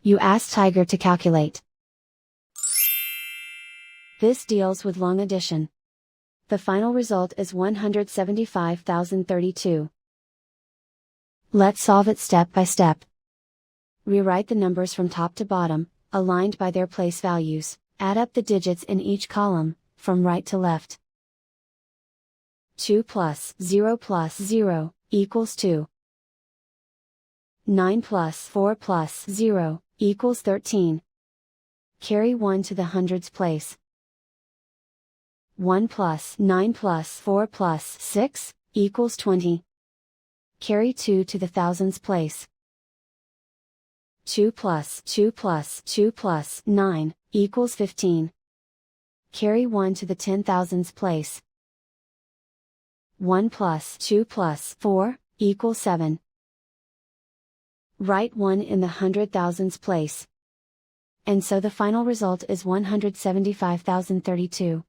You ask Tiger to calculate. This deals with long addition. The final result is 175,032. Let's solve it step by step. Rewrite the numbers from top to bottom, aligned by their place values. Add up the digits in each column, from right to left. 2 plus 0 equals 2. 9 plus 4 plus 0 equals 13. Carry 1 to the hundreds place. 1 plus 9 plus 4 plus 6 equals 20. Carry 2 to the thousands place. 2 plus 2 plus 2 plus 9 equals 15. Carry 1 to the 10,000s place. 1 plus 2 plus 4 equals 7. Write 1 in the 100,000s place. And so the final result is 175,032.